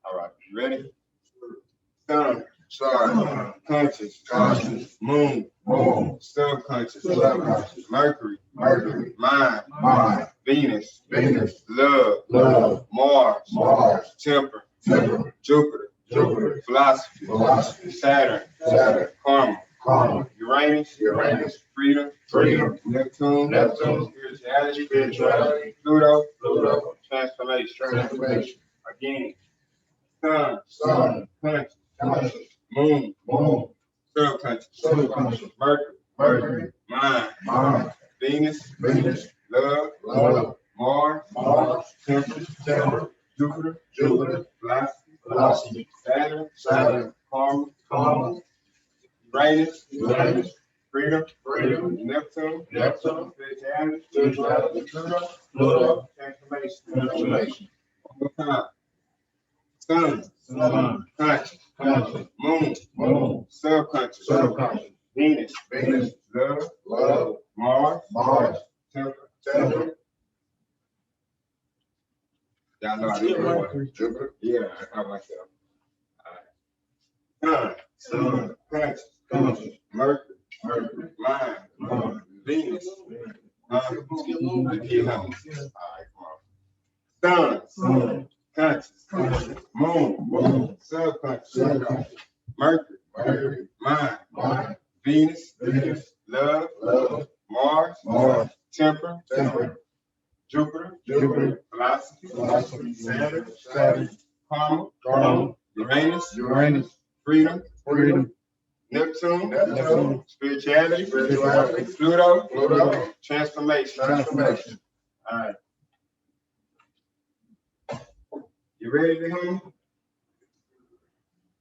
All right, you ready? Sun, conscious, moon, subconscious, Mercury, mind, Venus, love, Mars, temper, Jupiter, philosophy, Saturn, karma, Uranus, freedom, Neptune, spirituality, Pluto, transformation. Again, sun, conscious, moon, subconscious, Mercury, mind, Venus, love, Mars, temper, Jupiter, philosophy, Saturn, karma, Uranus, freedom, Neptune, spirituality, Pluto, transformation. One more time. Sun, conscious, moon, subconscious, Venus, love, Mars, temper. Y'all know I did Jupiter? Yeah, I like that. Sun, conscious, Mercury, mind, Venus. Sun, conscious, moon, subconscious, Mercury, mind, Venus, love, Mars, temper, Jupiter, philosophy, Saturn, karma, Uranus, freedom, Neptune, spirituality, Pluto, transformation. All right. You ready to home?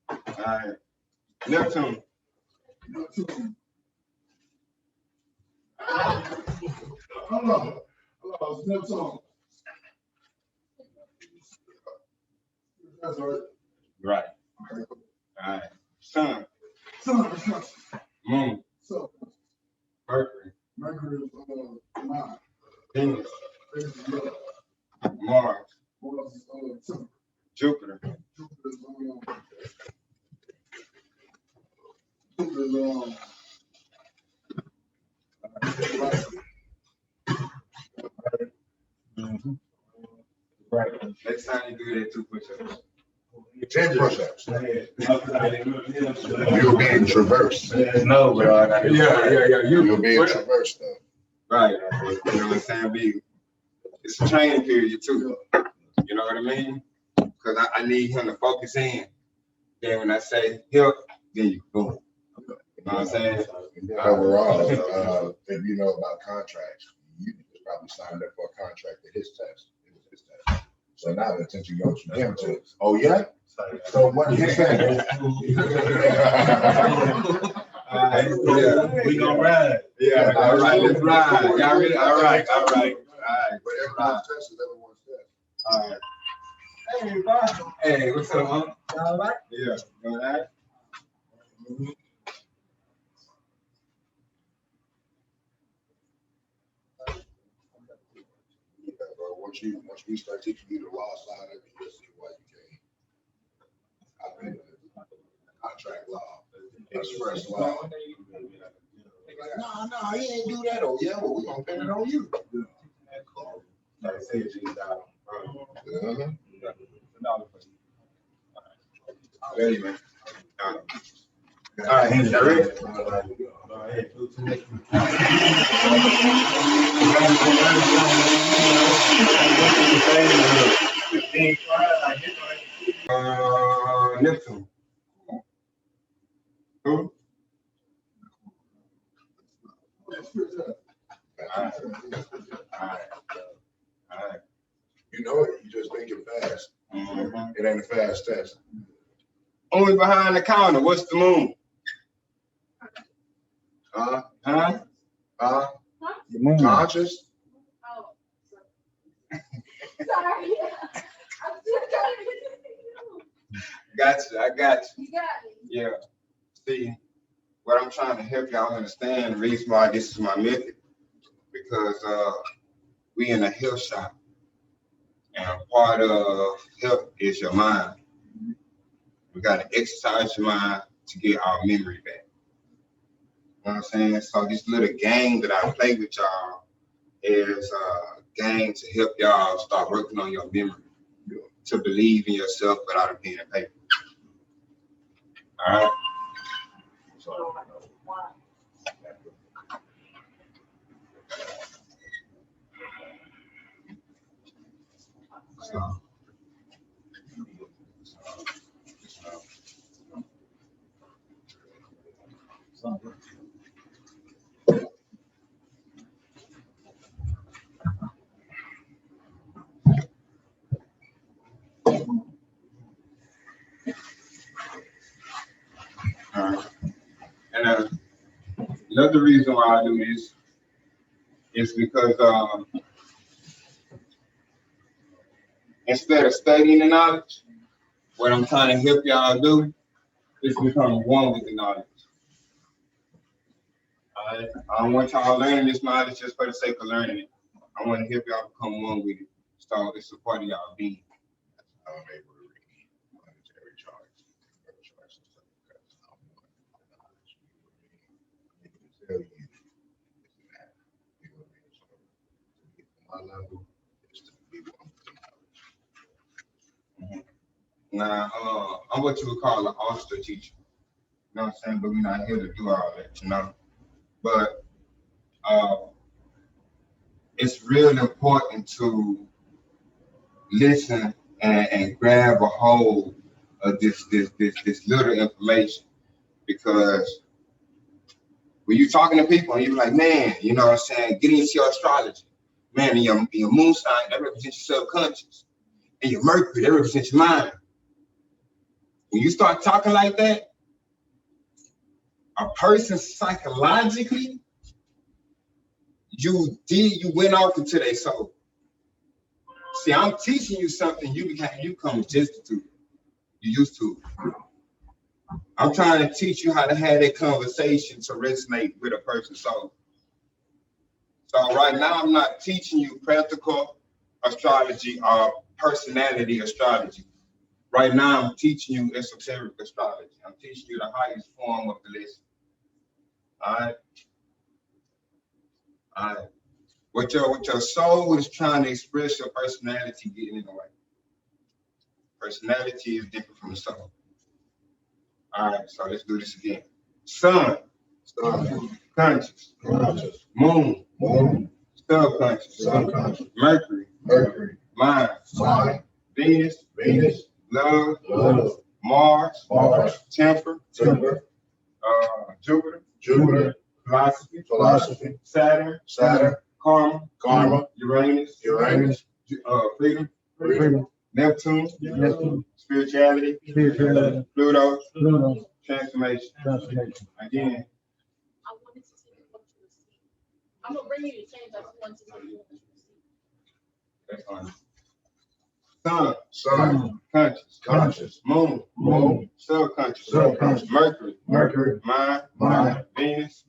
All right. Neptune. Hello, Neptune. That's right. Right. All right. Sun, moon, Mercury is mind. Venus, Love. Mars, Temper. Jupiter, Right. Next time you do that, 2 push-ups. 10 push-ups. You're being traversed. No, bro. Yeah. You're being traversed, though. Right. You know what I'm saying? It's a training period, too. You know what I mean? Because I need him to focus in. Then when I say help, then you boom. You know what I'm saying? Overall, if you know about contracts, you just probably signed up for a contract at his test. So now the attention goes from him to, oh yeah? So what you saying? We gonna ride. Yeah, all right, let's ride. Y'all ready? All right. But everyone's test is everyone's test. All right. Hey, what's up, man? All right? Yeah, all right. Once we start teaching you the law side of it, you'll see why you can't. I think contract law, express law. Like, no, he ain't do that. Oh yeah, well we gonna pin it on you. Like say it's $8. Ready, man. All right, hands are ready. Neptune. Who? All right. You know it. You just thinking fast. Mm-hmm. It ain't a fast test. Only behind the counter. What's the moon? Huh? The moon. Conscious? Oh, sorry. I'm still trying to get I got you. You got me. Yeah. See, what I'm trying to help y'all understand, the reason why this is my method, because we in a health shop, and part of health is your mind. We got to exercise your mind to get our memory back. You know what I'm saying? So this little game that I play with y'all is a game to help y'all start working on your memory, to believe in yourself without it being a paper. All right? So, So, all right. And another reason why I do this is because instead of studying the knowledge, what I'm trying to help y'all do is become one with the knowledge. All right? I don't want y'all learning this knowledge just for the sake of learning it. I want to help y'all become one with it. So it's a part of y'all being. I'm able to read monetary charts, charts and stuff because I'm one knowledge. You know what I mean? I'm able to tell you this and that. You know what I mean? So to get to my level is to be one with the knowledge. Now, I'm what you would call an author teacher. You know what I'm saying? But we're not here to do all that, you know? But it's real important to listen and grab a hold of this little information, because when you're talking to people and you're like, man, you know what I'm saying, get into your astrology. Man, and your moon sign, that represents your subconscious. And your Mercury, that represents your mind. When you start talking like that, a person psychologically, you went off into their soul. See, I'm teaching you something you come adjusted to. You used to. I'm trying to teach you how to have that conversation to resonate with a person's soul. So right now, I'm not teaching you practical astrology or personality astrology. Right now, I'm teaching you esoteric astrology. I'm teaching you the highest form of the lesson. All right? All right. What your soul is trying to express, your personality getting in the way. Personality is different from the soul. All right, so let's do this again. Sun, conscious. Moon, subconscious. Mercury, mind. Venus, love. Mars, temper. Jupiter, philosophy. Saturn, karma. Uranus, freedom. Neptune, spirituality. Pluto, transformation. Again. I wanted to see what you would see. I'm gonna bring you to change. I just want to see what you see. That's fine. Sun, conscious. Moon, subconscious. Mercury, mind. Venus,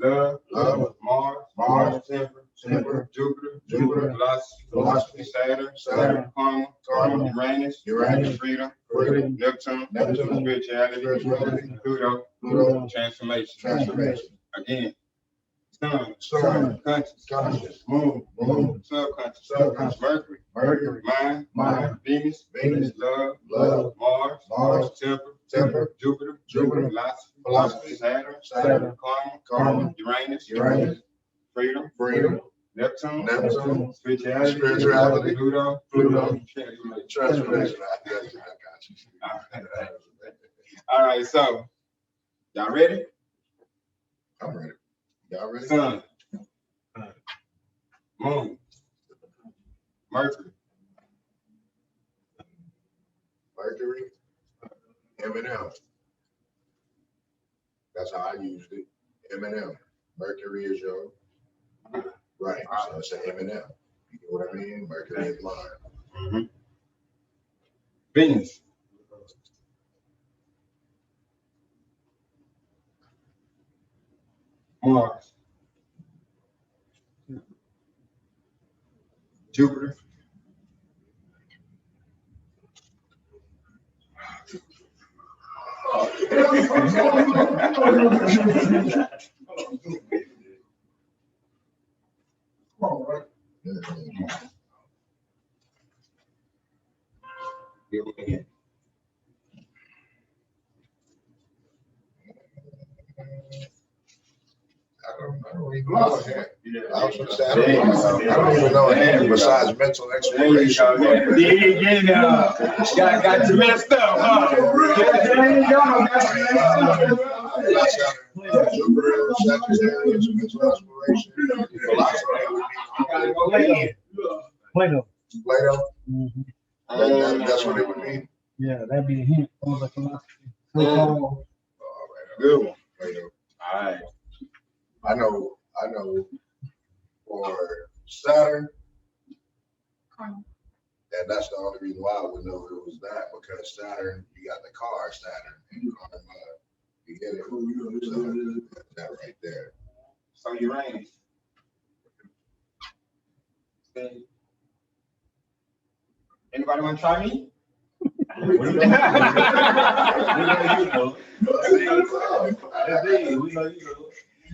love. Mars, temper. Jupiter, philosophy. Saturn, karma. Uranus, freedom. Neptune, spirituality. Pluto, transformation. Again. Sun, conscious. Moon, subconscious. Mercury, mind. Venus, love. Mars, temper. Jupiter, philosophy. Saturn, karma. Uranus, freedom. Neptune, spirituality. Pluto, transformation. I got you. All right, so y'all ready? I'm ready. Y'all ready? Sun, Moon, Mercury, M&M. That's how I used it. M&M. Mercury is your right. So it's an M&M. You know what I mean? Mercury is mine. Venus, Mars, Jupiter, Come on, right? I don't even know a hand. I was gonna say, I don't even know a hand besides mental exploration. Got you messed up, huh? There you go. Jupiter, Sagittarius, mental exploration. Plato. Plato, Mhm. that's what it would be. Yeah, that'd be a hint of the philosophy. So-called. All right, Good one. Plato. All right. I know for Saturn, and that's the only reason why I would know it was that, because Saturn, you got the car Saturn, and karma, you get it. So, that right there. So Uranus. Anybody want to try me?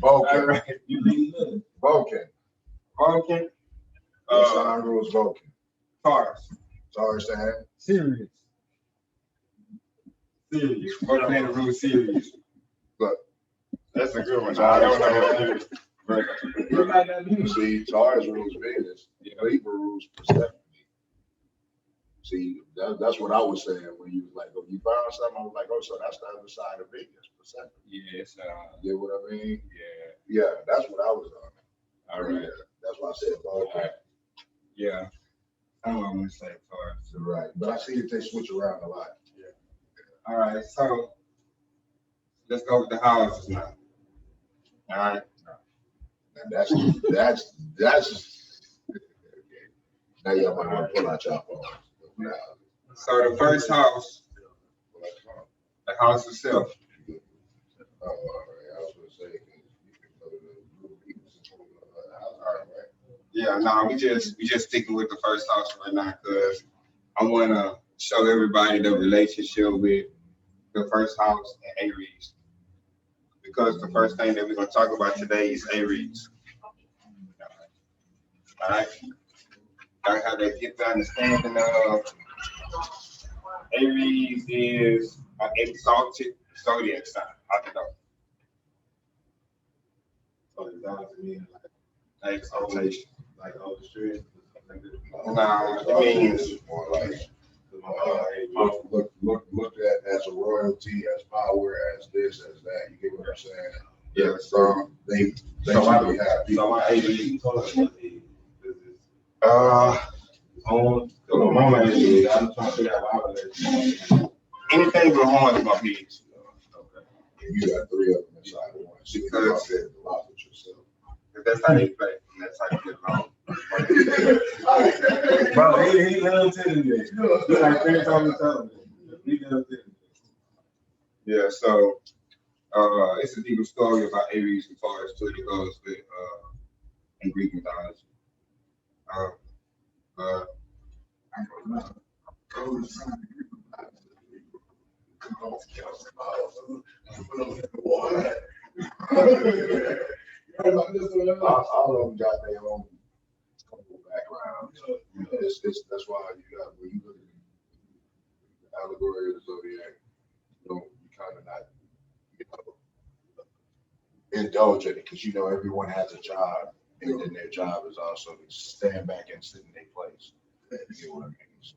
Vulcan. Vulcan. Vulcan. What sign rules Vulcan? Taurus. Taurus sign. Serious. Sirius. What the rule Sirius? Look. That's a good one. I don't know. See, Taurus rules Venus. Libra rules Persephone. See, that's what I was saying when you was like, oh, you found something. I was like, oh, so that's the other side of Venus, Persephone. Yes. You know what I mean? Yeah. Yeah, that's what I was on. All right. Yeah, that's why I said Vulcan. Yeah. I don't want to say Taurus. Right, but I see that they switch around a lot. All right. So let's go with the houses now. All right. And that's now y'all might want to pull out your phone. So the first house, the house itself. Oh, all right. I was gonna say, 'cause you can go to the house, all right? Yeah, no, we just sticking with the first house right now because I want to show everybody the relationship with the first house and Aries. Because the first thing that we're gonna talk about today is Aries. All right. I have to get the understanding of Aries is an exalted zodiac sign. How to know? So exalted means like exaltation. Like all the streets. Nah, it means More like looked at as a royalty, as power, as this, as that. You get what I'm saying? yeah. So they basically have people. So I Aries. On the I'm trying to figure out why anything with horns in my piece. You got three of them inside of one. So you can go there and rock with yourself. If that's how they play, and that's how you get along. Bro, he loves television. He like fans on the television. He loves television. Yeah, so it's a deeper story about Aries as far as to it goes with in Greek mythology. All of them got their own background. That's why you got, when you look at the allegory of the zodiac, you kind of not, indulge in it, because everyone has a job, and then their job is also to stand back and sit in their place. You know what I mean? So,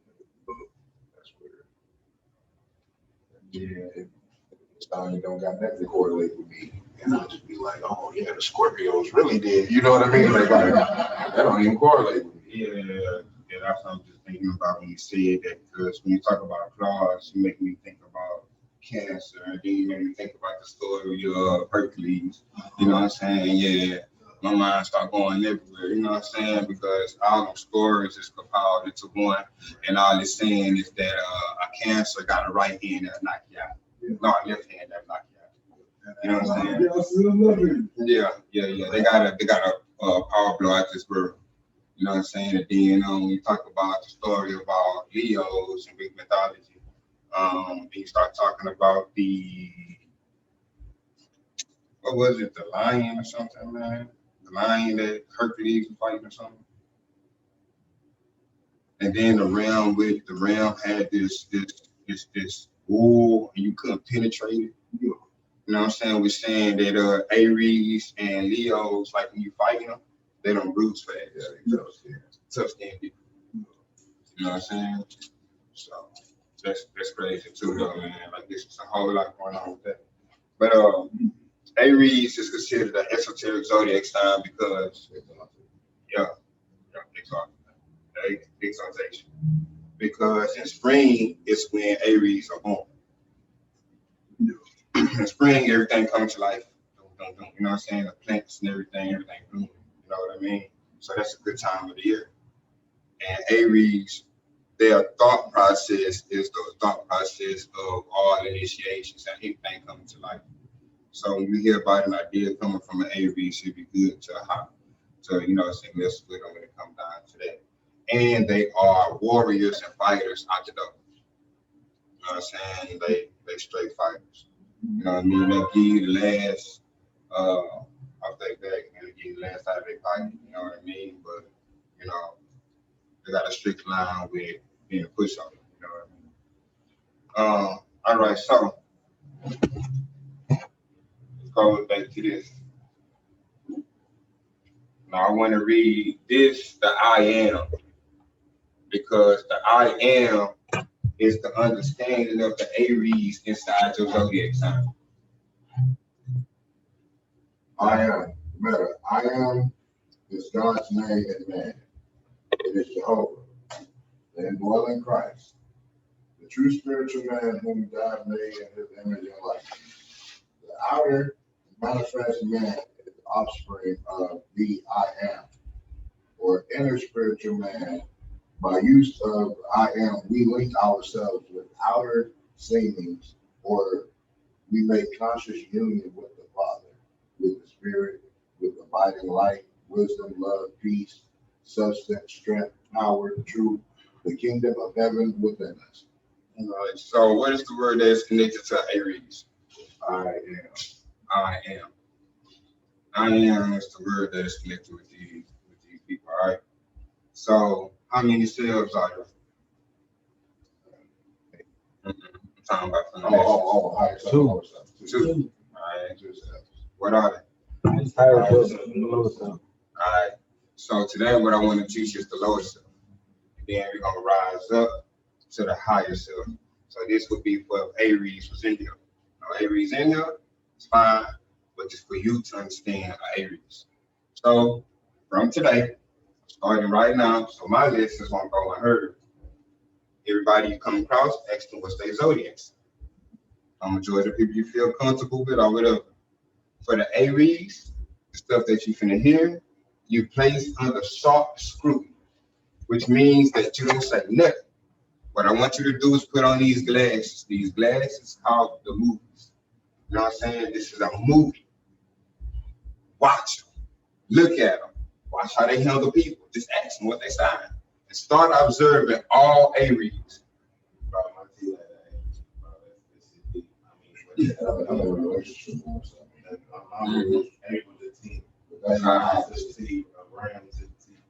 that's where, you don't got nothing to correlate with me. And I'll just be like, oh yeah, the Scorpios really did. You know what I mean? Like, that don't even correlate with me. Yeah, that's what I'm just thinking about when you say that, because when you talk about claws, you make me think about Cancer, and then you make me think about the story of Hercules. You know what I'm saying? Yeah, my mind start going everywhere. You know what I'm saying? Because all them stories is compiled into one, and all it's saying is that a Cancer got a right hand that'll knock you out. No, a left hand that'll knock you out. You know what I'm saying? Yeah. They got a power blow out this world. You know what I'm saying? And then when you talk about the story about Leos in Greek mythology, and you start talking about the what was it, the lion or something, man? The lion that Hercules was fighting or something. And then the realm had this wall and you couldn't penetrate it. You know what I'm saying? We're saying that Aries and Leos, like when you fighting them, they don't bruise fast. Yeah, Tough skin people. You know what I'm saying? So that's crazy too, though, man. Like this is a whole lot going on with that. But Aries is considered an esoteric zodiac sign because exaltation. Because in spring is when Aries are born. In spring, everything comes to life. You know what I'm saying? The plants and everything blooming. You know what I mean? So that's a good time of the year. And Aries, their thought process is the thought process of all initiations and everything coming to life. So when you hear about an idea coming from an Aries, it'd be good to you know, say mess with them when it comes down to that. And they are warriors and fighters out the door. You know what I'm saying? They straight fighters. You know what I mean? They'll give you the last I'll take that and give you the last out of their fight. You know what I mean? But you know, they got a strict line with being a pushover. You know what I mean? All right, so let's go back to this. Now I want to read this, the I am, because the I am is the understanding of the Aries inside your zodiac sign. I am. Remember, I am is God's name in man. It is Jehovah, the indwelling Christ, the true spiritual man whom God made in his image and likeness. The outer manifest man is the offspring of the I am, or inner spiritual man. By use of I am, we link ourselves with outer seemings, or we make conscious union with the Father, with the Spirit, with abiding light, wisdom, love, peace, substance, strength, power, truth, the kingdom of heaven within us. All right. So what is the word that is connected to Aries? I am. I am. I am is the word that is connected with these people. All right. So how many cells are there? I'm talking about from the next. Two. Two. All right. What are they? All right. So today, what I want to teach is the lower self. Then we're gonna rise up to the higher self. So this would be for Aries was in here. Now, Aries in here, it's fine, but it's for you to understand Aries. So from today, starting right now, so my list is gonna go unheard. Everybody you come across, ask them what's their zodiacs. Majority of people you feel comfortable with or whatever. For the Aries, the stuff that you finna hear, you place under sharp scrutiny, which means that you don't say nothing. What I want you to do is put on these glasses. These glasses called the movies. You know what I'm saying? This is a movie. Watch them. Look at them. Watch how they handle people. Just ask them what they sign. And start observing all Aries. I'm in a relationship. I'm able to team. That's how I see around to the team.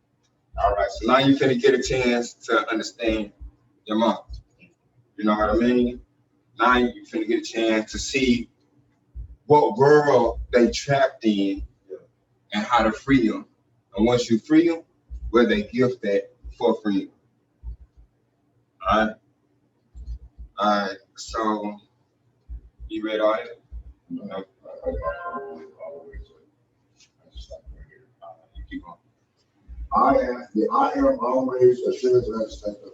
All right, so now you're gonna get a chance to understand your mom. You know what I mean? Now you're gonna get a chance to see what world they trapped in and how to free them. And once you free them, where they gift that for freedom. All right. All right. So you read all that? No. You keep on. I am always assures us that the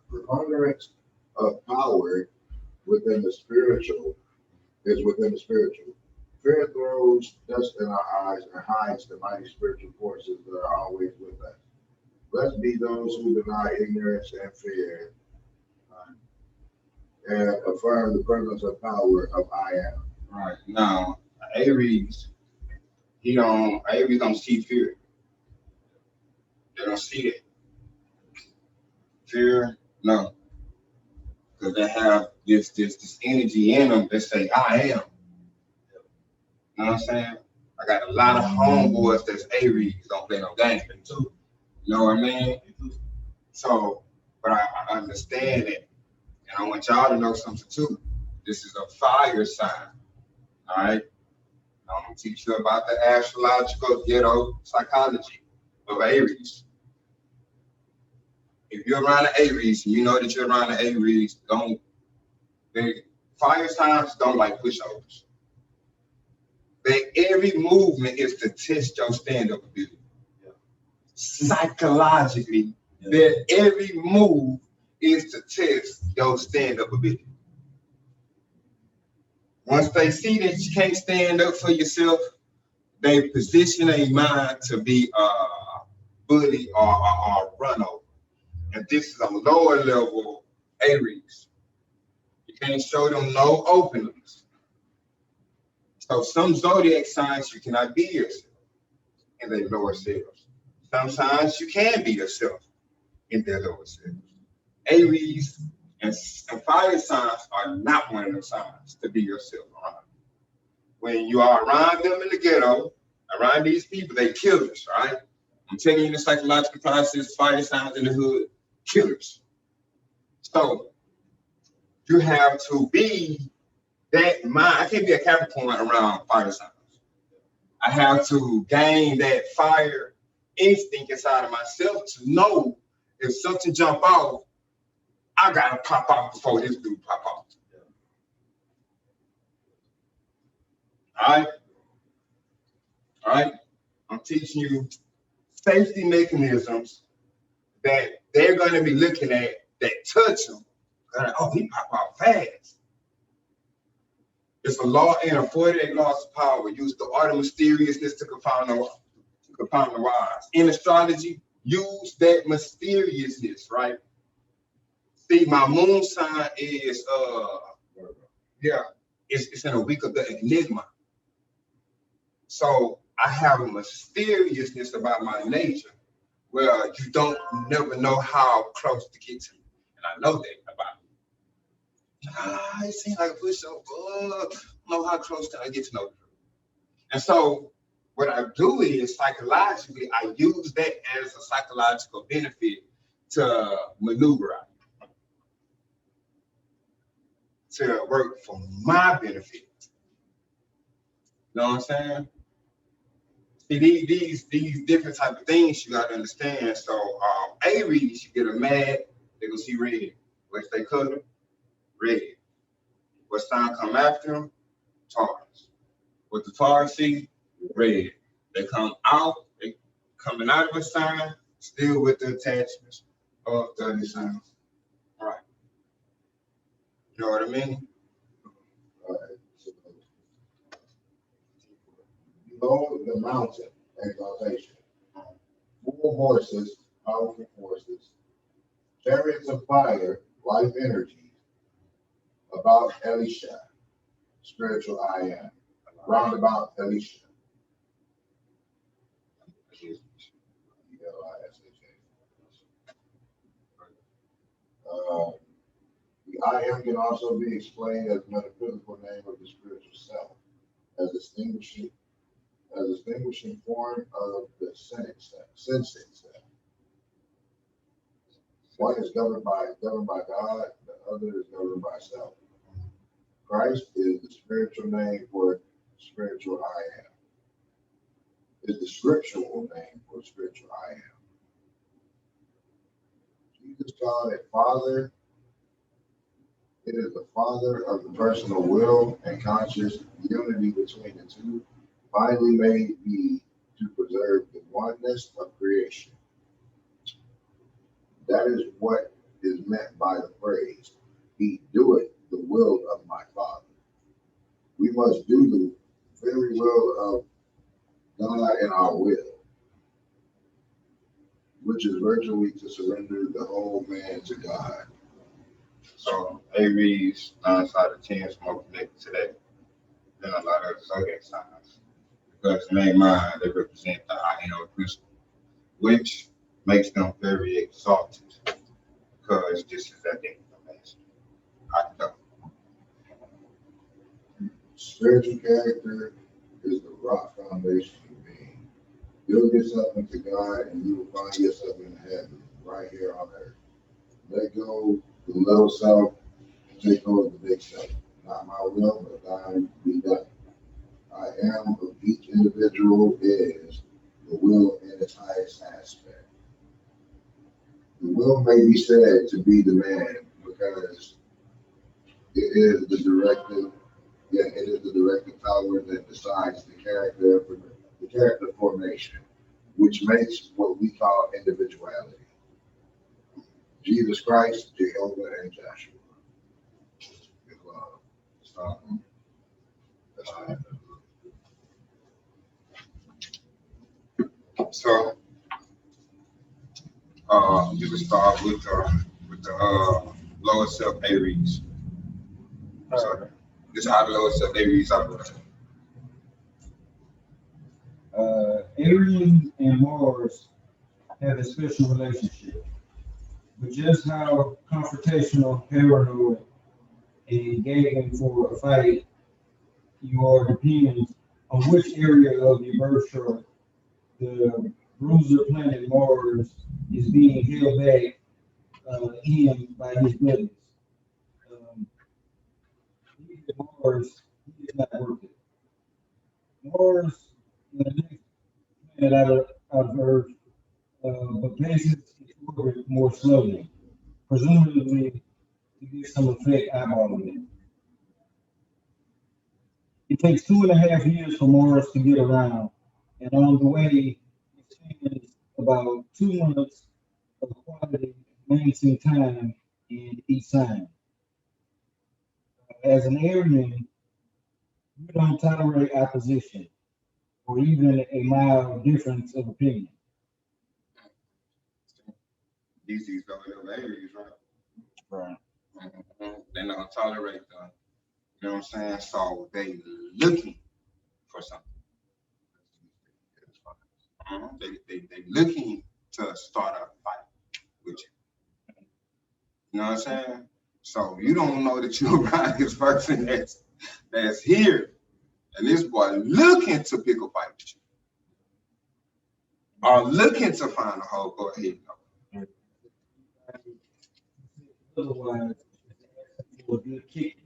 preponderance of power within the spiritual is within the spiritual. Fear throws dust in our eyes and hides the mighty spiritual forces that are always with us. Let's be those who deny ignorance and fear and affirm the presence of power of I am. Right. Now, Aries don't see fear. They don't see it. Fear, no. Because they have this energy in them that say, I am. You know what I'm saying? I got a lot of homeboys that's Aries, don't play no games. You know what I mean? So, but I understand it. And I want y'all to know something too. This is a fire sign. All right? I'm gonna teach you about the astrological ghetto psychology of Aries. If you're around the Aries and you know that you're around the Aries, fire signs don't like pushovers. Every movement is to test your stand-up ability. Psychologically, every move is to test your stand-up ability. Once they see that you can't stand up for yourself, they position a mind to be a bully or a run over. And this is a lower level Aries. You can't show them no openings. So some zodiac signs you cannot be yourself in their lower selves. Some signs you can be yourself in their lower selves. Aries and fire signs are not one of those signs to be yourself around. When you are around them in the ghetto, around these people, they killers, right? I'm telling you the psychological process, fire signs in the hood, killers. So you have to be that mind. I can't be a Capricorn around fire signs. I have to gain that fire instinct inside of myself to know if something jump off, I gotta pop out before this dude pop out. All right. I'm teaching you safety mechanisms that they're going to be looking at that touch them. Oh, he pop out fast. It's a law and a 48 laws of power. Use the art of mysteriousness to confound the wise. In astrology, use that mysteriousness, right? See, my moon sign is it's in a week of the enigma. So I have a mysteriousness about my nature where you don't never know how close to get to me. And I know that about me. It seems like a pushover. I don't know how close can I get to know you. And so what I do is psychologically, I use that as a psychological benefit to maneuver out, to work for my benefit. You know what I'm saying? See, these different type of things you got to understand. So Aries, you get a mad, they gonna see red. What's they color? Red. What sign come after them? Taurus. What the Taurus see? Red. They come out, they coming out of a sign, still with the attachments of the other sign. All right. You know what I mean? All right. Below the mountain, exaltation. 4 horses, powerful forces, chariots of fire, life energy, about Elisha, spiritual I am, round about Elisha. The I am can also be explained as a metaphysical name of the spiritual self, as distinguishing form of the sensing self. One is governed by God, the other is governed by self. Christ is the spiritual name for spiritual I am. Is the scriptural name for spiritual I am. Jesus called it Father. It is the Father of the personal will and conscious unity between the two, finally made be to preserve the oneness of creation. That is what is meant by the phrase, He doeth the will of my Father. We must do the very will of God in our will, which is virtually to surrender the whole man to God. So Aries, 9 out of 10 is more connected to that than a lot of the zodiac signs. Because in their mind, they represent the I am principle, which makes them very exalted. Because this is their information. I know. Spiritual character is rock foundation of being. Build yourself into God and you will find yourself in heaven right here on earth. Let go the little self and take hold of the big self. Not my will, but thine be done. I am of each individual is the will in its highest aspect. The will may be said to be the man because it is the directive, it is the directive power that decides the character formation, which makes what we call individuality. Jesus Christ, Jehovah, and Joshua. That's all I know. So, you can start with the lower self Aries. So, this is how the lower self Aries operate. Aries and Mars have a special relationship. But just how confrontational, paranoid, and gagging for a fight you are depends on which area of your birth chart the bruiser planet Mars is being held back in by his goodness. Mars he is not worth it. Mars is the next planet out of Earth, but passes its orbit more slowly, presumably to get some effect eyeballing it. It takes 2.5 years for Mars to get around, and on the way, it spends about 2 months of quality balancing time in each sign. As an Aryan, you don't tolerate opposition or even a mild difference of opinion. These lower Aries, right? Right. They're not gonna tolerate them. You know what I'm saying? So they looking for something. They looking to start a fight with you. You know what I'm saying? So you don't know that you're around this person that's here, and this boy looking to pick a fight with you, or looking to find a hole. Go ahead. Otherwise, it's a good kick.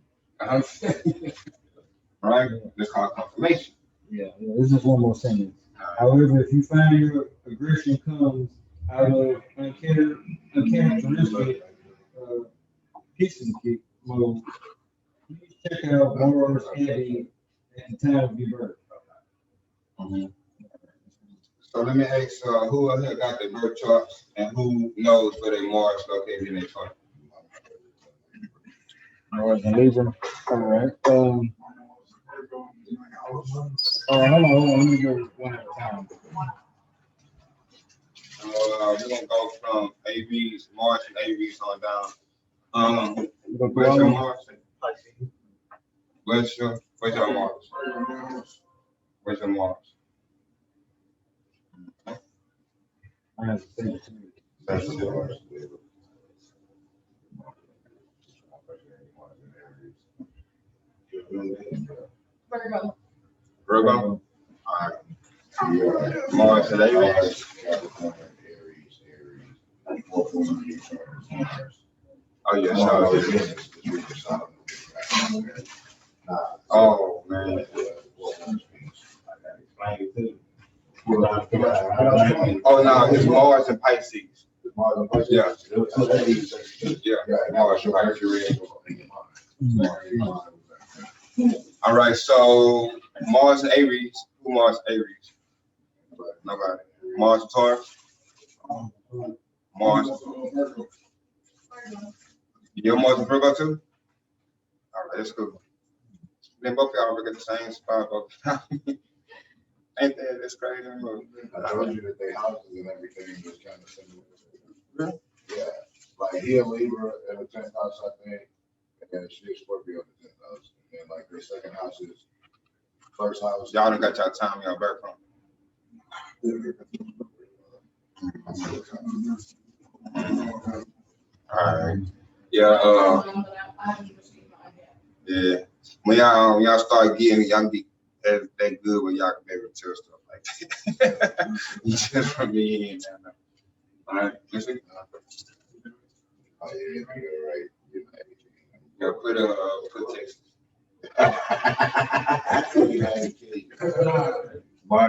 Right? That's called confirmation. Yeah, this is one more sentence. However, if you find your aggression comes out of uncharacteristic pissing kick mode, please check out Mars Abbey at the time of your birth. Mm-hmm. So let me ask who here got their birth charts and who knows where their Mars located in their chart? Mars and Libra. All right. Hold on. Let me go one at a time. We're gonna go from Aries, Mars and Aries on down. Where's your Mars? Where's your Mars? Where's your Mars? I have to say it to you. That's yours. Virgo. Virgo. All right. Mars and Aries. Oh yeah, sure. Oh man. Oh no, it's Mars and Pisces. Yeah. Yeah. Mars and Pisces. All right, so Mars and Aries. Who Mars Aries? Nobody. Mars Taurus. Mars. Your Mars and Virgo too? All right, that's cool. Then both of y'all look at the same spot. Ain't that that's crazy? I told you that their houses and everything was kind of similar. Really? Yeah. Like he a Libra in the 10th house, I think, and then she a Scorpio in the 10th house. And then like their second house is first house. Y'all done got y'all time y'all birth from. All right. Yeah. Yeah. When y'all start getting, y'all get that good where y'all can be able to tell stuff like that. You just from me in now. All right, listen. Oh, yeah, you're right. Yeah, put text. My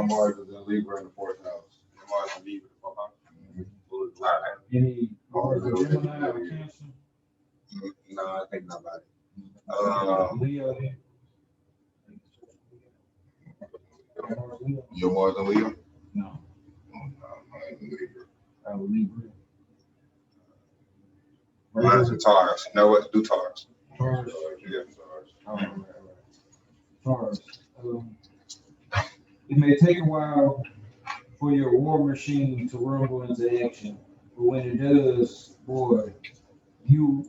Mars is in Libra in the 4th house. Mars and Libra, all right. Any Gemini or Cancer? No, I think nobody. Leo? Leo? Your Mars and Leo? No, Mine in Libra. Libra. Mine's a Taurus. No, what? Do Taurus. Taurus. Yeah. Oh, right. Taurus. It may take a while for your war machine to rumble into action, but when it does, boy, you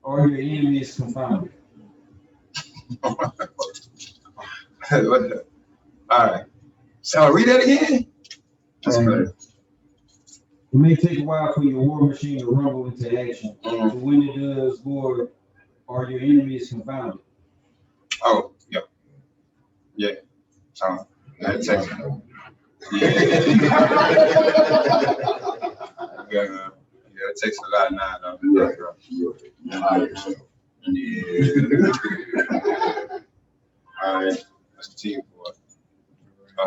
or your enemies confounded. What the- All right. So read that again. That's good. It may take a while for your war machine to rumble into action, but when it does, boy, or your enemies confounded. Oh, yeah. Yeah. So that takes. Yeah, it takes a lot now, though. Right. You're high yourself. Yeah. All right. That's the team for it. I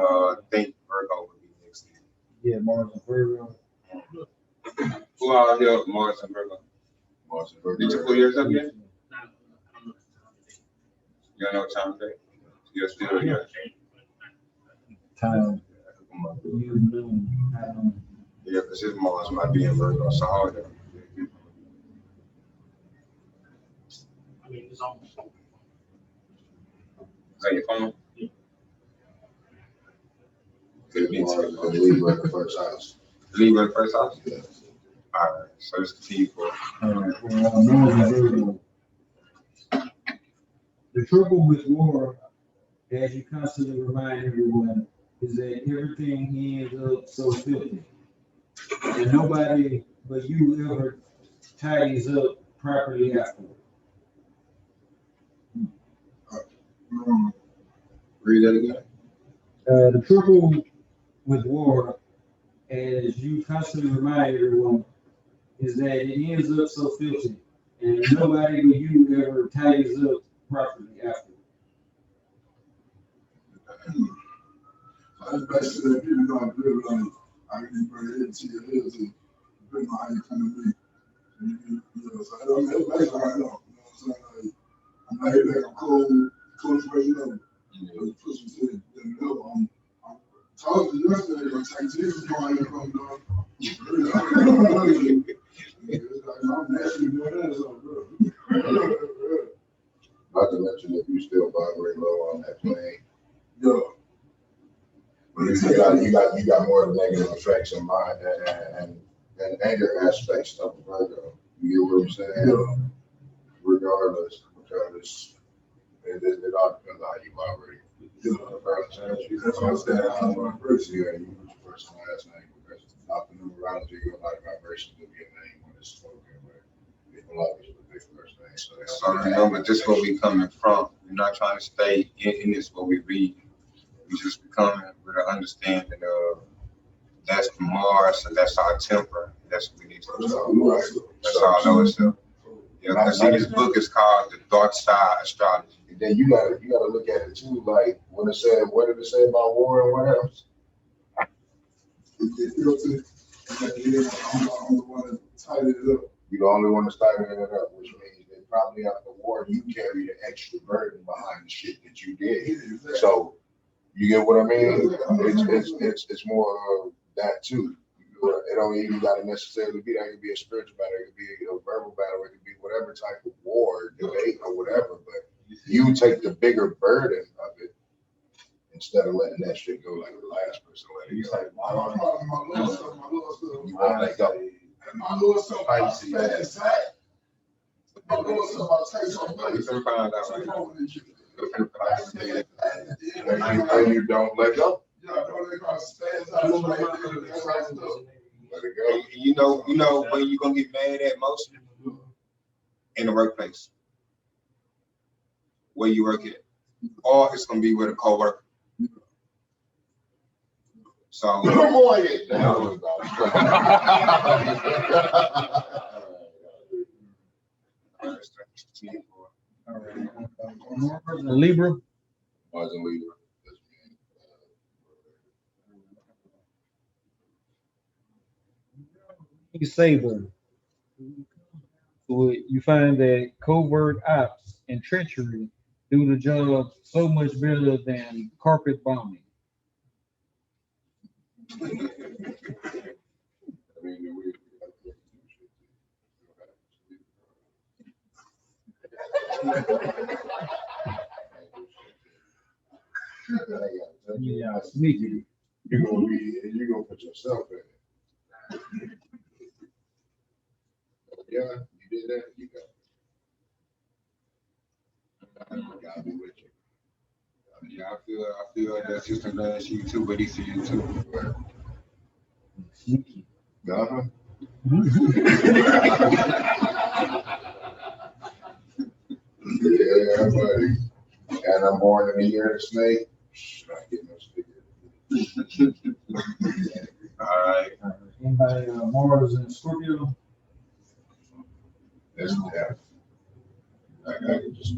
think Virgo would be next year. Yeah, Mars and Virgo. Who all here? Mars and Virgo. Mars and Virgo. Did you put yours up yet? You don't know what time of day? You're still here. Time. You noon. Yeah, because his Mars might be in Virgo, so all that. I mean, it's almost. Is that your phone? Could it be Mars and Libra in the 1st house. Libra in the 1st house? Yeah. All right, so it's the T for Mars and Virgo. The trouble with war, as you constantly remind everyone, is that everything ends up so filthy. And nobody but you ever tidies up properly afterward. read that again. The trouble with war, as you constantly remind everyone, is that it ends up so filthy, and nobody but you ever tidies up properly afterward. That's basically that people don't realize I can bring it into your head to depending on how you come to me. You know, so I mean, that's basically how I know. You know what I'm saying? Like, I'm not here like I'm cold person, you know. Just put some shit in the middle. I'm talking to you yesterday, like, take Jesus going here from the it's like, I'm naturally doing that, so, bro. Not to mention that you still vibrate low on that plane. Yeah. You got more negative effects in mind and anger aspects of the Virgo. You get what I'm saying? Yeah. Regardless, because it all depends on how you vibrate. Yeah. That's what I'm saying. I'm one person. Yeah, you put your first and last name because off the numerology, you got a lot of vibrations of your name when it's spoken, but people always put their first name. So remember, this is where we coming from. We're not trying to stay in this what we read. We just becoming with an understanding of that's the Mars and that's our temper. That's what we need to do. That's all I know itself. Yeah, because see, this book is called The Dark Side Astrology. And then you gotta look at it too, like when it said, what did it say about war and what else? It gets filthy. I'm the one that tied it up. You're the only one that's tidying it up, which means that probably after the war, you carry the extra burden behind the shit that you did. So, you get what I mean? It's more of that too. It don't even gotta necessarily be that. It could be a spiritual battle, it could be a verbal battle, it could be whatever type of war, debate, or whatever. But you take the bigger burden of it instead of letting that shit go like the last person let it go. My little stuff. You won't let go. And my little stuff, I stay inside. My little stuff, I take some You can find out right now. And you don't let go. Yeah, don't let go. Stay inside. Let it go. You know when you gonna get mad at most in the workplace. where you work at, or it's gonna be with a coworker. So Boy, that was All right. Mars and Libra. wasn't leader. Saber. So you find that covert ops and treachery do the job so much better than carpet bombing. I mean, Yeah, sneaky. You're gonna put yourself in it. Yeah, you did that, you got it. Gotta be with you. yeah, I feel that sister loves you too, but he sees you too. Sneaky. Uh-huh. Yeah, buddy. And I'm born in the year of the snake. Not getting no sticker. All right. Anybody Mars and Scorpio? That's yeah. I can just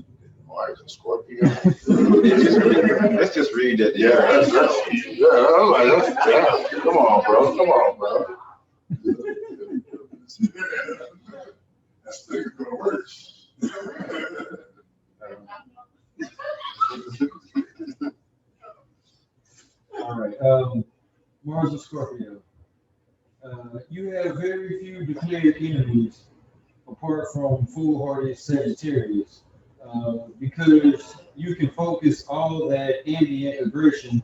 Mars and Scorpio. Let's just read that. Yeah, that's come on, bro. That's still gonna work. All right. Mars and Scorpio. You have very few declared enemies apart from foolhardy Sagittarius, because you can focus all that ambient aggression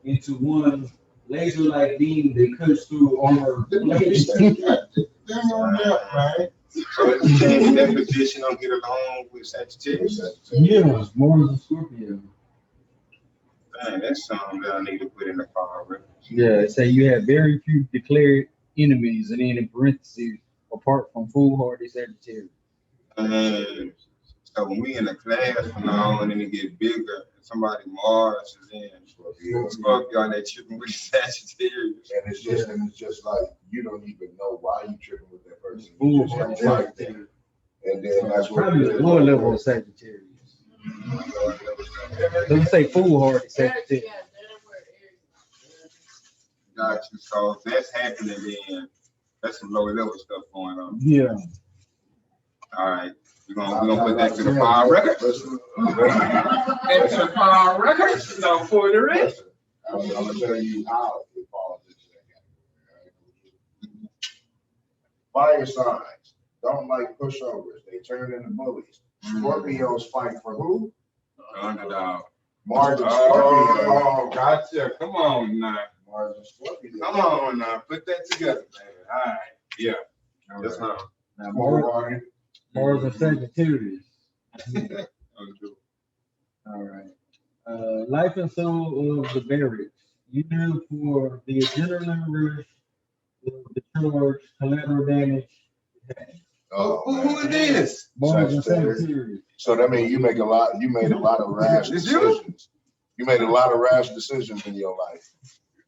into one laser-like beam that cuts through armor plates. So if you change that position, I'll get along with Sagittarius. Yeah, Mars and Scorpio. Man, that's something that I need to put in the file record. Yeah, say you have very few declared enemies, and then in parentheses, apart from foolhardy Sagittarius. So when we in the class from now on and it get bigger, somebody Mars is in Scorpio and they tripping with Sagittarius. And it's just like you don't even know why you tripping with that person. You Foolhardy just like that. Sagittarius. And then that's what Probably the lower level of Sagittarius. Doesn't say foolhardy Sagittarius. Got you. So if that's happening, then that's some lower level stuff going on. Yeah. All right. We're gonna put that to the file record. That's the file record. No, for the rest. I'm gonna tell you how it falls into that category. Fire signs don't like pushovers. They turn into bullies. Scorpios fight for who? Underdog. Mars and Scorpio. Oh, gotcha. Come on now. Mars and Scorpio. Come on now. Put that together, man. All right. Yeah. That's not. Now, Mars and Sagittarius. All right. Life and soul of the barracks. You live for the adrenaline rush, the charge, collateral damage. Who it is? Mars and Sagittarius. So that means you made a lot of rash decisions. You made a lot of rash decisions in your life,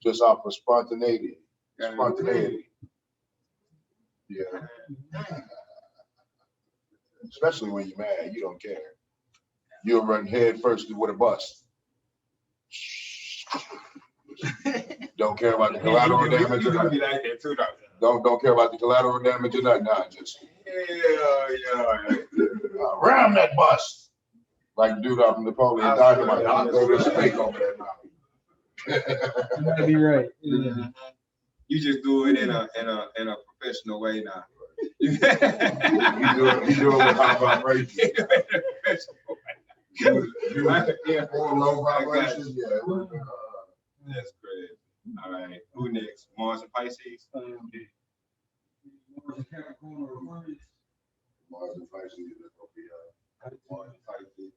just off of spontaneity. Yeah. Especially when you're mad, you don't care. You'll run head first with a bus. Don't care about the collateral damage or nothing. Like that too, Don't care about the collateral damage or nothing. Nah, just ram that bus. Like dude off from Napoleon Dynamite. I'll throw this snake over there now. You might be right. Yeah. You just do it in a professional way now. You do it with high vibration. Or low vibrations, yeah. That's great. All right. Who next? Mars and Pisces? Mars and Capricorn or Aquarius. Mars and Pisces, that's gonna be Mars and Pisces.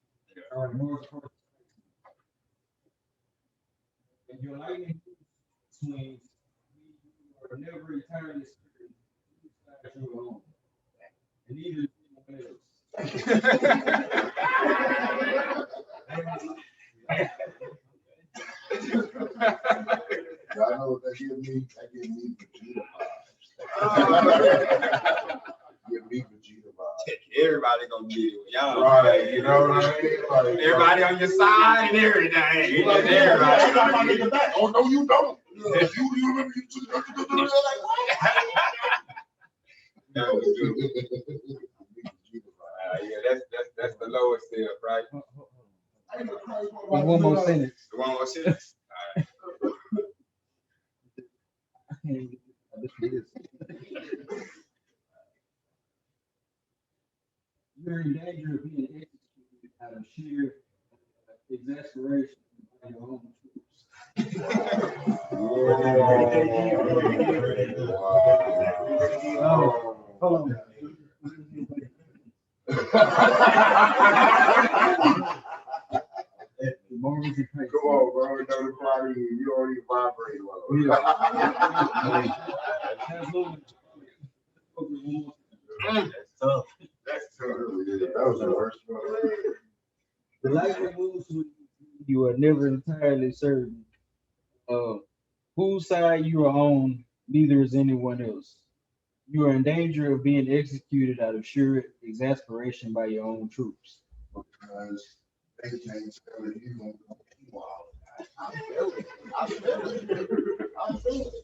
All right, Mars and Aquarius. And your lightning swings, you are never entirely certain whose side you're on. And neither is anyone else. give me Vegeta vibes. Give me Vegeta vibes. Everybody gonna get it. Y'all, Right, you know what I mean? Like, everybody on your side and everything. like, Everybody. I got my nigga back. Oh, no, you don't. You remember you took like, what? That was good. Yeah, that's the lowest step, right? One more sentence. The one more sentence. You're in danger of being executed out of sheer exasperation by your own troops. Oh, hold on. The more we can pray. Come on, bro. Another party. You don't even vibrate well. That's tough. That was the worst one. The life moves with you are never entirely certain of whose side you are on, neither is anyone else. You are in danger of being executed out of sheer exasperation by your own troops. Because they can't tell you you gonna go wild. I feel it. I feel it. I feel it.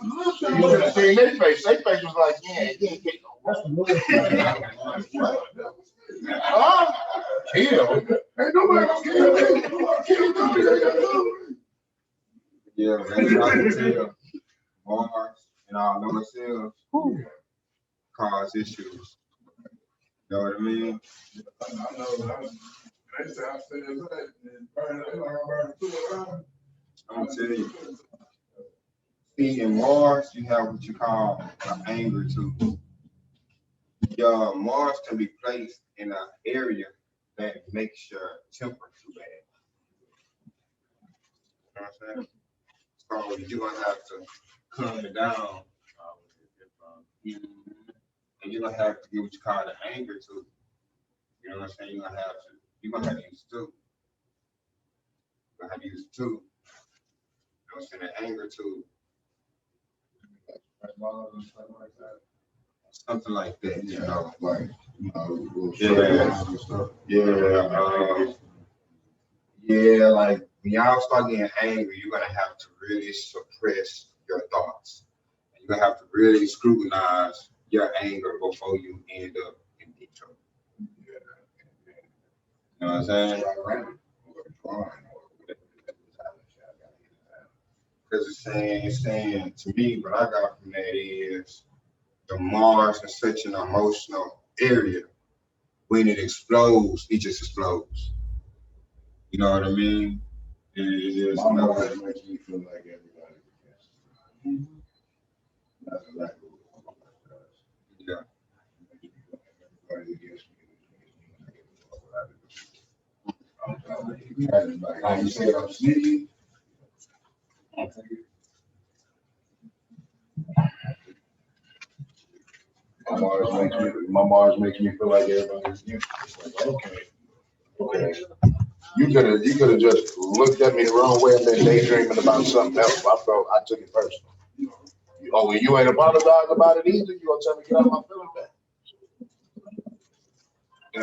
You should have seen their face. Their face was like, yeah, you ain't getting no huh? Kill. Ain't nobody gonna kill me. Yeah, man. I can tell Mars and all themselves cause issues. You know what I mean? I know. They say I said that and burn it like I burned it around. I'm gonna tell you. See, in Mars, you have what you call an anger too. Your Mars can be placed in an area that makes your temper too bad. You know what I'm saying? So you're gonna have to calm it down. And you're gonna have to get what you call the anger to. You know what I'm saying? You're gonna have to use two. You're gonna have to use two. You know what I'm saying? The anger to. Something like that, you know, like, yeah, like when y'all start getting angry, you're gonna have to really suppress your thoughts. You're gonna have to really scrutinize your anger before you end up in deep trouble. You know what I'm saying? Because it's saying to me, what I got from that is the Mars is such an emotional area. When it explodes, it just explodes. You know what I mean? It is. My Mars makes me feel like everybody against. That's exactly what my Mars does. Yeah. Everybody against me. Like you said, I'm sneaky. My Mars makes me feel like everybody's against me. It's like, okay. You could have just looked at me the wrong way and been daydreaming about something else. I took it personal. Oh, well, you ain't apologize about it either. You gonna tell me get out of my feelings back? Yeah.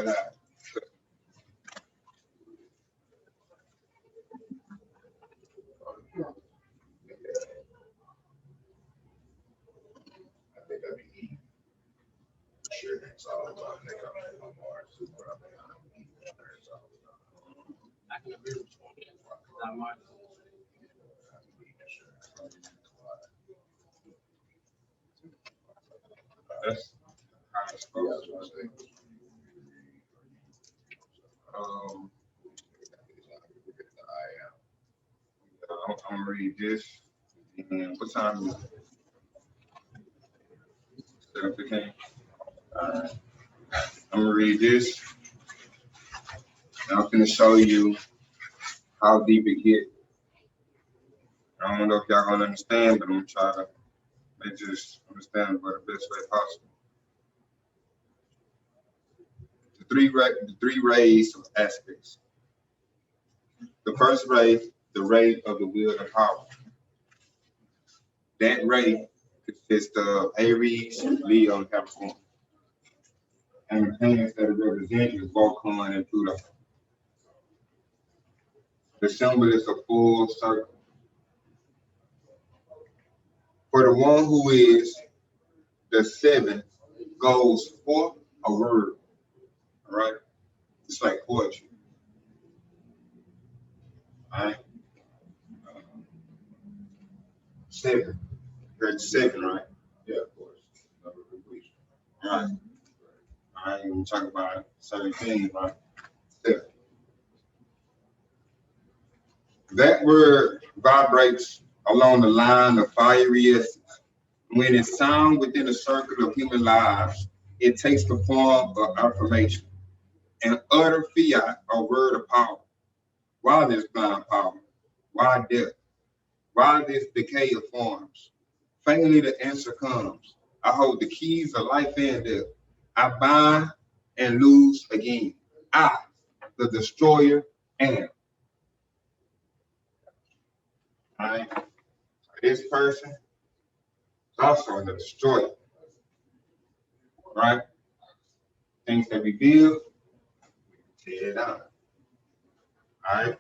I think I'd be eating. Sure, it's all about nigga. I'm Mars. Super. I'm eating. It's all about. I can agree with you on that. Not mine. That's how it's supposed to be. I'm gonna read this. And what time is it? 7:15. Alright. I'm gonna read this. And I'm gonna show you how deep it gets. I don't know if y'all gonna understand, but I'm gonna try to make this understand it the best way possible. the three rays of aspects. The first ray, the ray of the will and power. That ray consists of Aries, Leo, and Capricorn. And the planets that are represented is Vulcan and Pluto. The symbol is a full circle. For the one who is the 7 goes for a word. All right? It's like poetry. All right? 7. Heard 7, right? Yeah, of course. Number of completion. All right. All right, we talk about certain things, right? 7. That word vibrates along the line of fiery essence. When it's sound within the circle of human lives, it takes the form of affirmation, an utter fiat or word of power. Why this blind power? Why death? Why this decay of forms? Finally, the answer comes. I hold the keys of life and death. I bind and lose again. I, the destroyer, am. All right? This person is also the destroyer. Right? Things that we build, tear it down. All right?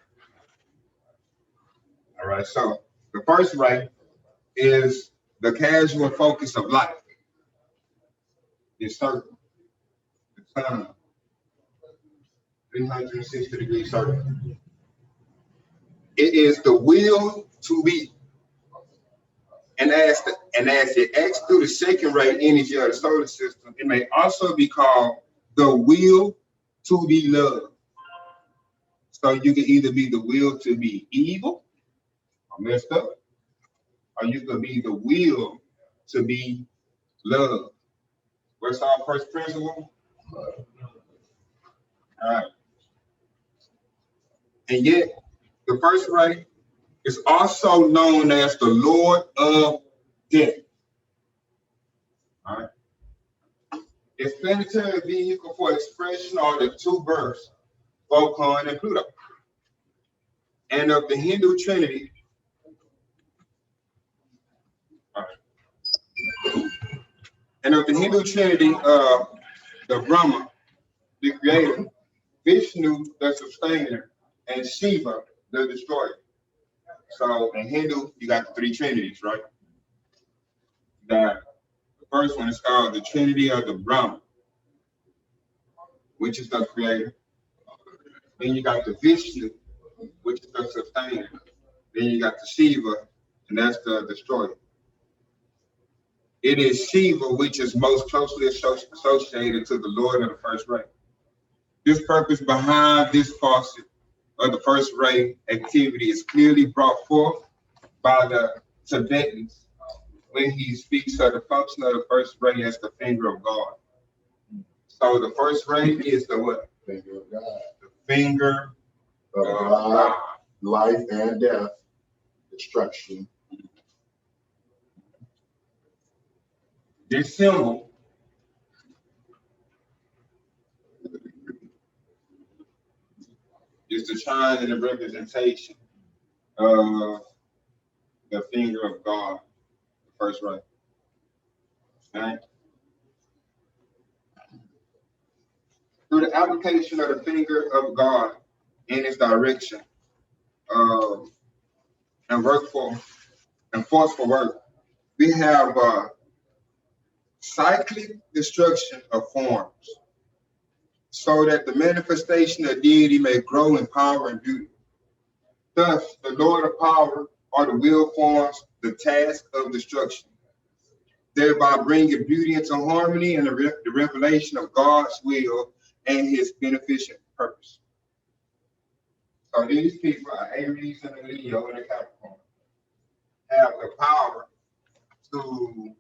All right, so the first ray is the casual focus of life. The circle, the sun, 360-degree circle. It is the will to be. And as it acts through the second ray energy of the solar system, it may also be called the will to be loved. So you can either be the will to be evil or messed up, or you could be the will to be loved. What's our first principle? All right. And yet, the first ray is also known as the Lord of Death. All right. Its planetary vehicle for expression are the two births, Vulcan and Pluto. And of the Hindu Trinity, the Brahma, the creator, Vishnu, the sustainer, and Shiva, the destroyer. So in Hindu, you got the three trinities, right? The first one is called the Trinity of the Brahma, which is the creator. Then you got the Vishnu, which is the sustainer. Then you got the Shiva, and that's the destroyer. It is Shiva which is most closely associated to the Lord of the first ray. This purpose behind this faucet of the first ray activity is clearly brought forth by the Tibetans when he speaks of the function of the first ray as the finger of God. So the first ray is the what? Finger of God. The finger of God, life and death, destruction. This symbol is the sign and the representation of the finger of God, the first ray. Okay? Through the application of the finger of God in its direction and forceful work, we have cyclic destruction of forms so that the manifestation of deity may grow in power and beauty. Thus, the Lord of power or the will forms the task of destruction, thereby bringing beauty into harmony and the revelation of God's will and his beneficent purpose. So these people are Aries and Leo and the Capricorn, have the power to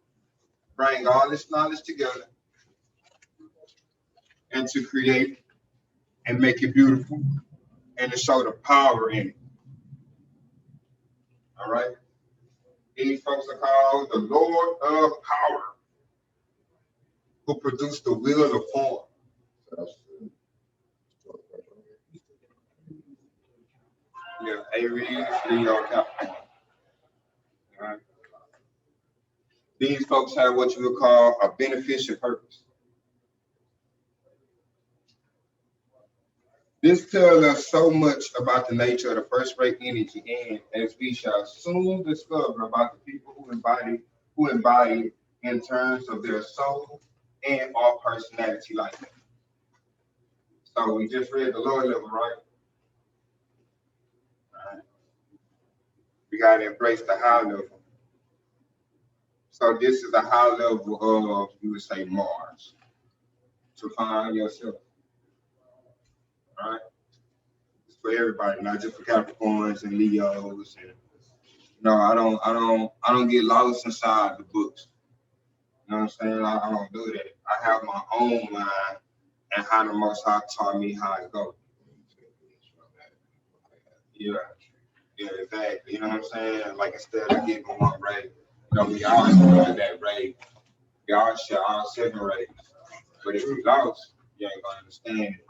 bring all this knowledge together and to create and make it beautiful and to show the power in it. All right? These folks are called the Lord of Power, who produced the will of form. Yeah, Aries, Leo, Capricorn. All right. These folks have what you would call a beneficial purpose. This tells us so much about the nature of the first-rate energy, and as we shall soon discover about the people who embody in terms of their soul and or personality like that. So we just read the lower level, right? All right. We gotta embrace the high level. So this is a high level of, you would say, Mars. To find yourself. All right. It's for everybody, not just for Capricorns and Leos. And no, I don't get lost inside the books. You know what I'm saying? I don't do that. I have my own mind and how the Most High taught me how it goes. Yeah. Yeah, exactly. You know what I'm saying? Like instead of giving one rate, we all share that rate. We all share all 7 rates. But if you lost, you ain't gonna understand it.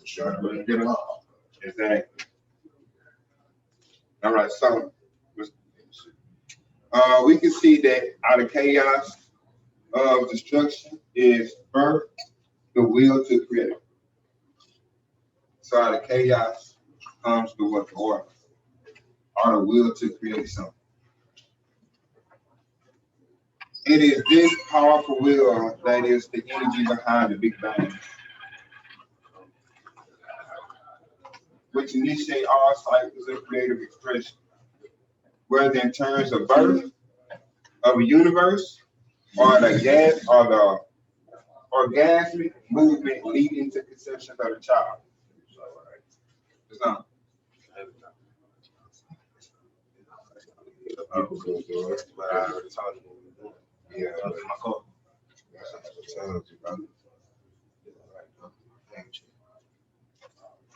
Sure, but get along. Exactly. All right, so we can see that out of chaos of destruction is birth, the will to create. So out of chaos comes the what? Order, or the will to create something. It is this powerful will that is the energy behind the Big Bang, which initiate all cycles of creative expression, whether in terms of birth of a universe or the gas or the orgasmic movement leading to conception of the child. So, People go through it. But I already told you what we're doing. Yeah, That was my call. that's what I told you, brother.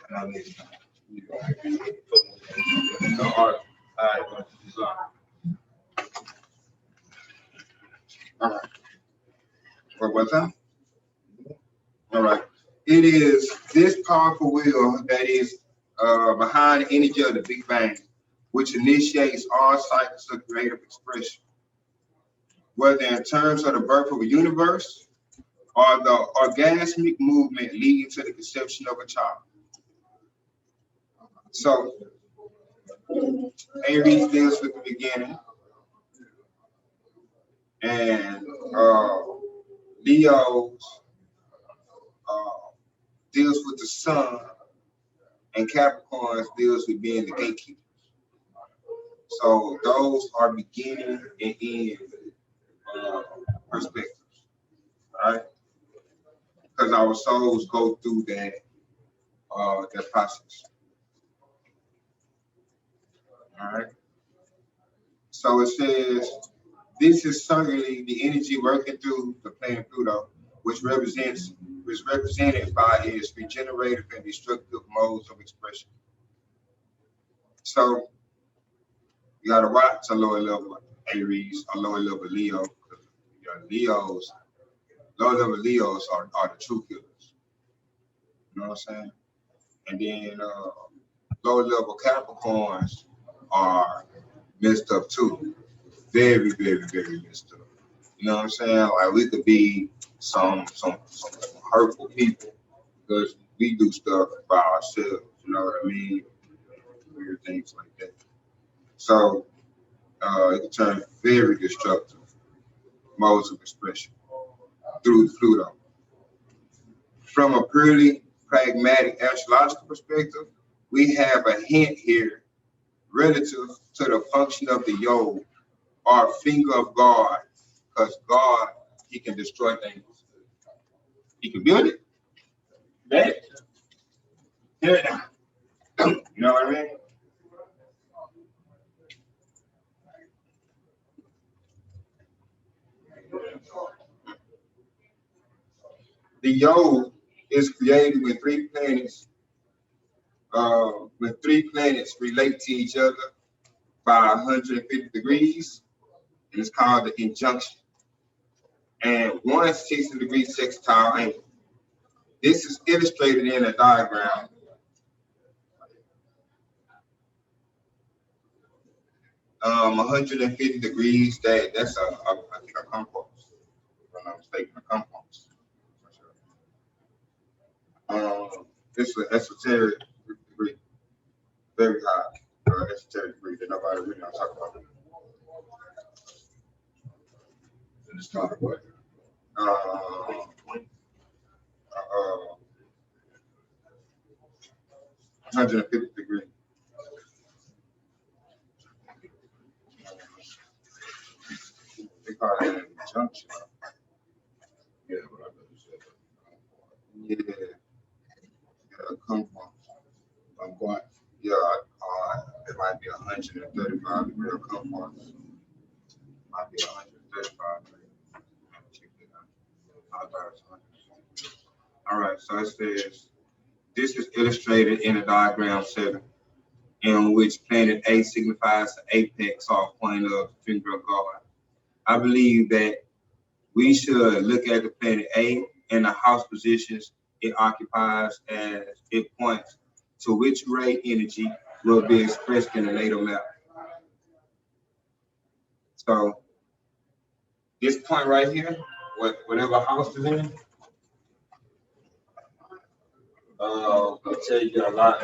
And I need You gonna be no art. all right, bro. So, All right. One time. All right. It is this powerful will that is behind the energy of the Big Bang, which initiates all cycles of creative expression, whether in terms of the birth of a universe or the orgasmic movement leading to the conception of a child. So, Aries deals with the beginning, and Leo's deals with the sun, and Capricorn deals with being the gatekeeper. So those are beginning and end perspectives, right? Because our souls go through that process. All right. So it says this is certainly the energy working through the planet Pluto, which is represented by its regenerative and destructive modes of expression. So you gotta watch a lower level Aries, a lower level Leo. Leos, lower level Leos are the true killers. You know what I'm saying? And then lower level Capricorns are messed up too. Very, very, very messed up. You know what I'm saying? Like we could be some hurtful people because we do stuff by ourselves. You know what I mean? Weird things like that. So it can turn very destructive modes of expression through Pluto. From a purely pragmatic astrological perspective, we have a hint here relative to the function of the yod, or finger of God, because God, he can destroy things. He can build it. Right? Tear it down. You know what I mean? The yod is created when 3 planets relate to each other by 150 degrees, and it's called the injunction. And 160-degree sextile angle. This is illustrated in a diagram. 150 degrees. That's I think a compass. If I'm not mistaken, a compass. It's an esoteric degree, very high esoteric degree that nobody really don't talk about. And it's kind of what? 150 degrees. They call it an injunction. Yeah, but I know you said Yeah, come from. I'm quiet. Yeah, it might be 135 degree come from. Might be 135 degree. Check it out. I thought it was 100. All right, so it says this is illustrated in a diagram 7, in which planet A signifies the apex or point of the finger of God. I believe that we should look at the planet A and the house positions it occupies as it points to which ray energy will be expressed in the natal map. So this point right here, whatever house is in, will tell you a lot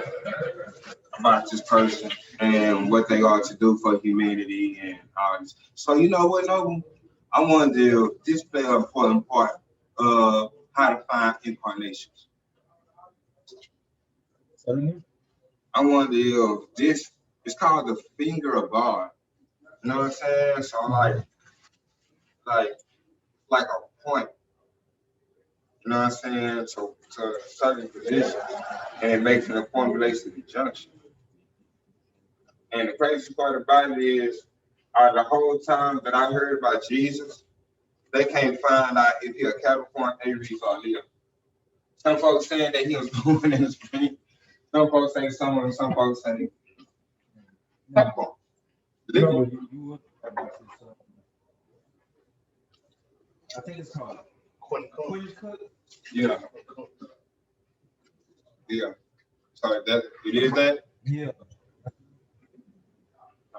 about this person and what they are to do for humanity and all this. So you know what, Noble? I wonder if this play an important part of how to find incarnations. I wonder if this is called the finger of God. You know what I'm saying? So like a point. You know what I'm saying? To a certain position, and it makes an formulation of junction. And the crazy part about it is, the whole time that I heard about Jesus, they can't find out if he a Capricorn, Aries, or Leo. Some folks saying that he was born in the spring. Some folks say summer, and some folks say Capricorn. No, I think it's called Queen's Cut. Yeah. Yeah. So that it is that? Yeah.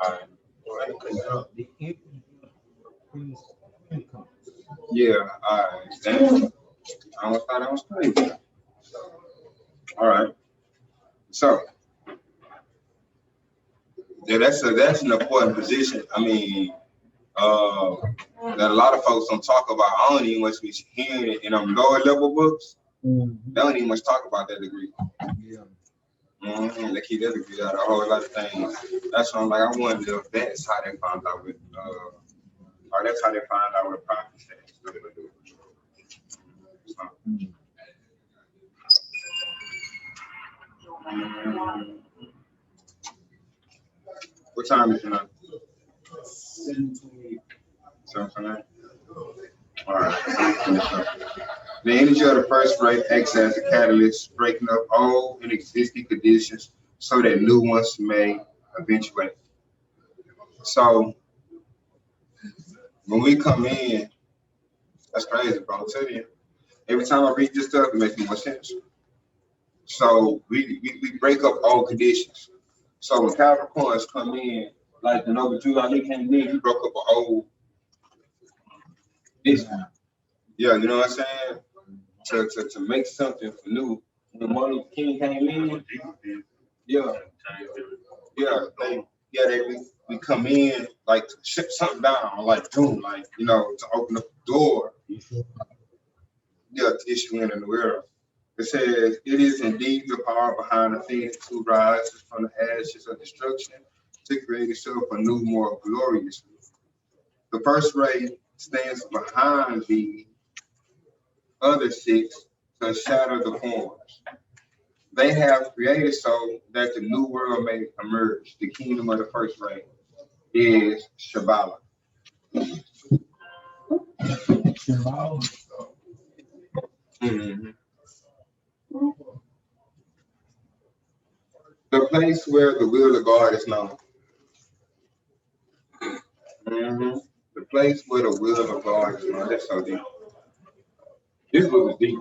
All right. The Queen's Cut. Yeah, all right. Damn. I almost thought I was crazy. All right. So yeah, that's an important position. I mean, that a lot of folks don't talk about. I don't even much be hearing it in them lower level books. They don't even much talk about that degree. Yeah. They keep that degree out of a whole lot of things. That's why I'm like, I wonder if that's how they found out with, or that's how they found out with prophecy. What time is it now? 7:29. All right. The energy of the first ray acts as a catalyst, breaking up old and existing conditions so that new ones may eventuate. So when we come in, that's crazy, bro. I'm telling you. Every time I read this stuff, it makes more sense. So we break up old conditions. So when Capricorns come in, like the Nova July, he came in, he broke up an old. Yeah, you know what I'm saying? To make something for new. When Martin Luther King came in, we come in like to shut something down, like boom, like to open up the door. To issue in the world. It says, it is indeed the power behind the things who rises from the ashes of destruction to create itself a new, more glorious. The first ray stands behind the other 6 to shatter the forms. They have created so that the new world may emerge. The kingdom of the first ray is Shabbat. Mm-hmm. The place where the will of God is known. Mm-hmm. The place where the will of God is known. That's so deep. This book is deep.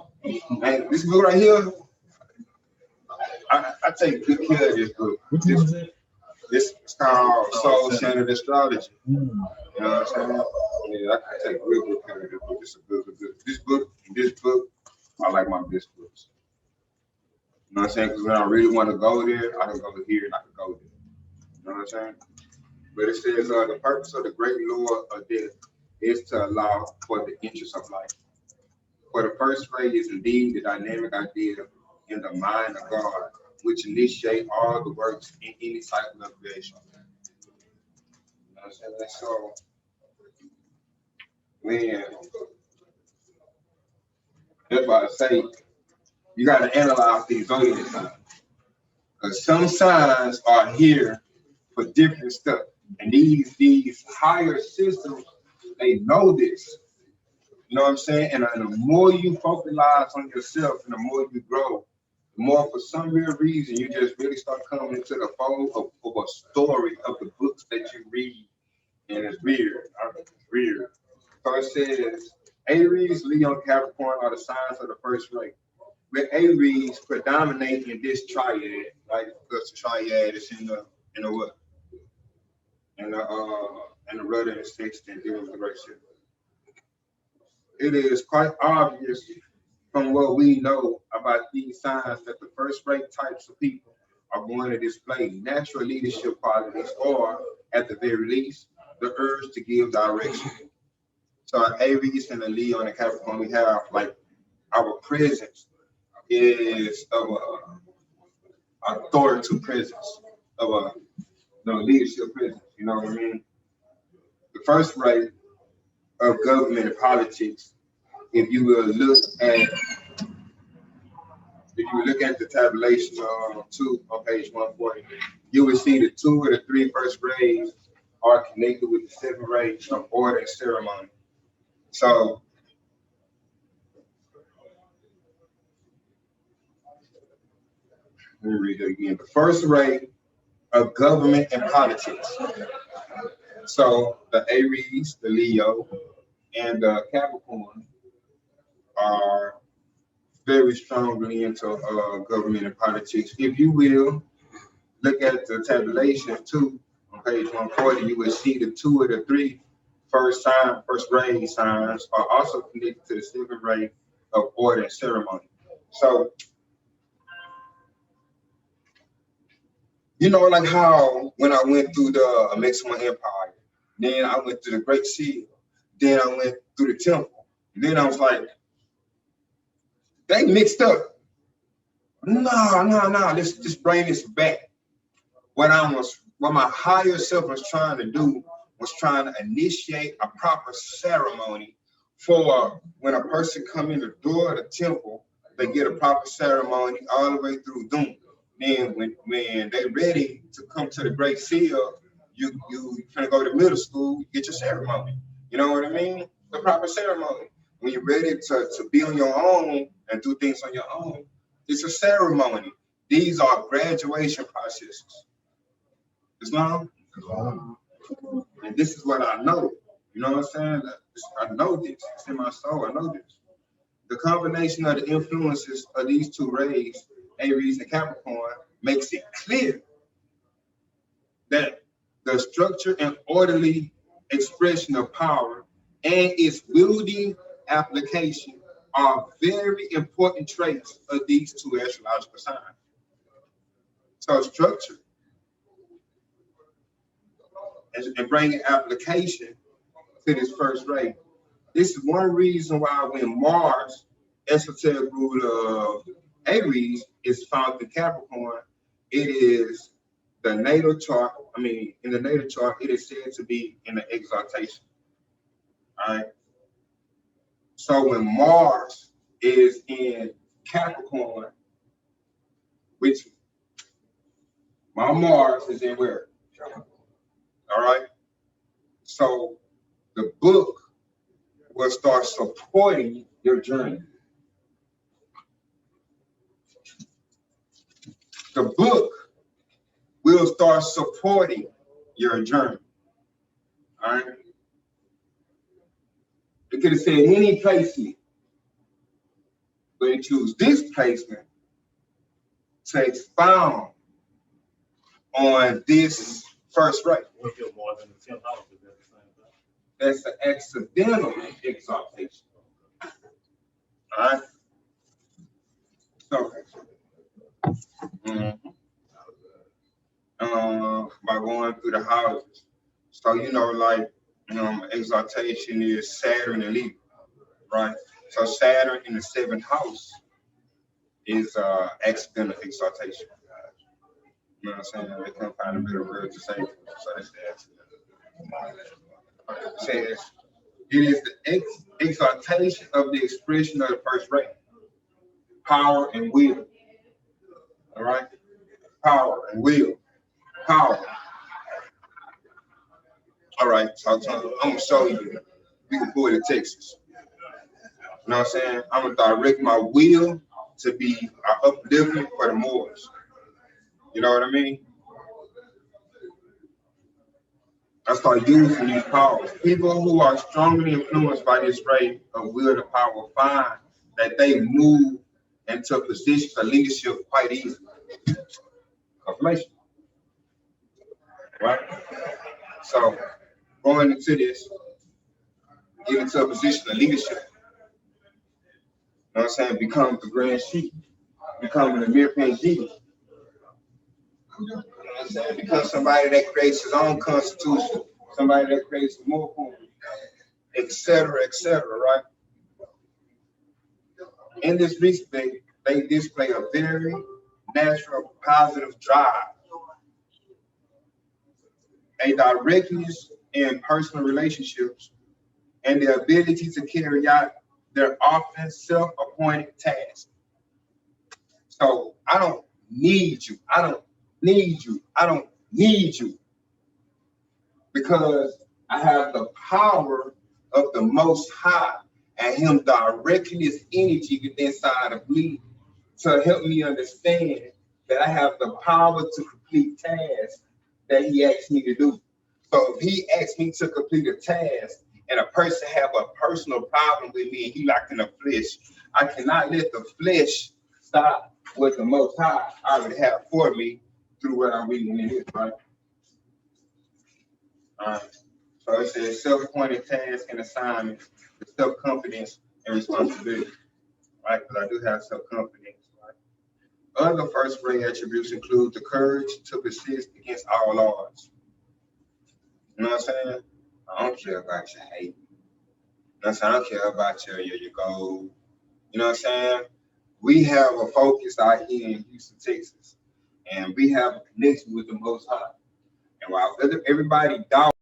And this book right here, I take good care of this book. Which one is it? This is called soul-centered astrology. You know what I'm saying? Yeah, I can take a real good care of this book. This is a good. This book, I like my best books. You know what I'm saying? Because when I really want to go there, I can go here and I can go there. You know what I'm saying? But it says the purpose of the great law of death is to allow for the interest of life. For the first ray is indeed the dynamic idea in the mind of God, which initiate all the works in any cycle of creation. You know what I'm saying? So when that's why I say you got to analyze these zodiac signs. Because some signs are here for different stuff. And these higher systems, they know this. You know what I'm saying? And the more you focalize on yourself and the more you grow, the more for some real reason you just really start coming into the fold of a story of the books that you read. And it's weird. It's weird. So it says Aries, Leo, Capricorn are the signs of the first ray. With Aries predominate in this triad, right? Because the triad is in the what? In the rudder and sixth and dealing with the right shit. It is quite obvious from what we know about these signs that the first rate types of people are going to display natural leadership qualities or, at the very least, the urge to give direction. So our Aries and the Leo and the Capricorn, we have like our presence is of a authoritative presence, of a leadership presence, you know what I mean? The first rate of government and politics, if you will look at the tabulation 2 on page 140, you will see the 2 or the 3 first rays are connected with the 7 rays of order and ceremony. So let me read it again. The first ray of government and politics. So the Aries, the Leo, and the Capricorn are very strongly into government and politics. If you will look at the tabulation 2 on page 140, you will see the 2 or the 3 first ray signs are also connected to the 7 ray of order and ceremony. So, you know, like how when I went through the Mexican Empire, then I went through the Great Seal, then I went through the temple, then I was like, they mixed up. No, let's just bring this back. What my higher self was trying to do was trying to initiate a proper ceremony for when a person come in the door of the temple, they get a proper ceremony all the way through Doom. Then when they ready to come to the Great Seal, you can go to middle school, get your ceremony. You know what I mean? The proper ceremony. When you're ready to be on your own and do things on your own, it's a ceremony. These are graduation processes. Islam? And this is what I know. You know what I'm saying? I know this. It's in my soul. I know this. The combination of the influences of these 2 rays, Aries and Capricorn, makes it clear that the structure and orderly expression of power and its wielding application are very important traits of these 2 astrological signs. So structure and bringing application to this first ray. This is one reason why when Mars, esoteric ruler of Aries, is found in Capricorn, it is the natal chart. I mean, in the natal chart, it is said to be in the exaltation. All right. So when Mars is in Capricorn, which my Mars is in where? All right. So the book will start supporting your journey. The book will start supporting your journey. All right. It could have said any placement, but it choose this placement to expound on this first rate. We feel more than the 10th house is at the same time. That's the accidental exaltation. All right. So, by going through the houses. So, like, exaltation is Saturn and Libra, right? So Saturn in the 7th house is accidental exaltation. You know what I'm saying? They can't find a better word to say. So that's the accidental. It says it is the exaltation of the expression of the first rate. Power and will. All right? Power and will. Power. All right, so I'm gonna show you. We can pull it to Texas. You know what I'm saying? I'm gonna direct my will to be uplifting for the Moors. You know what I mean? I start using these powers. People who are strongly influenced by this rate of will to power find that they move into positions of leadership quite easily. Confirmation. Right? So going into this, get into a position of leadership. You know what I'm saying? Become the grand chief. Becoming a mere PhD. You know what I'm saying? Become somebody that creates his own constitution, somebody that creates a more form, et cetera, right? In this respect, they display a very natural, positive drive, a directness in personal relationships, and the ability to carry out their often self-appointed tasks. So I don't need you. I don't need you. I don't need you. Because I have the power of the Most High and Him directing His energy within inside of me to help me understand that I have the power to complete tasks that He asked me to do. So if He asked me to complete a task and a person have a personal problem with me and he locked in the flesh, I cannot let the flesh stop what the Most High already have for me through what I'm reading in here, right? All right. So it says self-appointed tasks and assignments, self-confidence and responsibility, right? Because I do have self-confidence, right? Other first-rate attributes include the courage to persist against all odds. You know what I'm saying? I don't care about your hate. You know what I'm saying? I don't care about your goal. You know what I'm saying? We have a focus out here in Houston, Texas, and we have a connection with the Most High. And while everybody doubt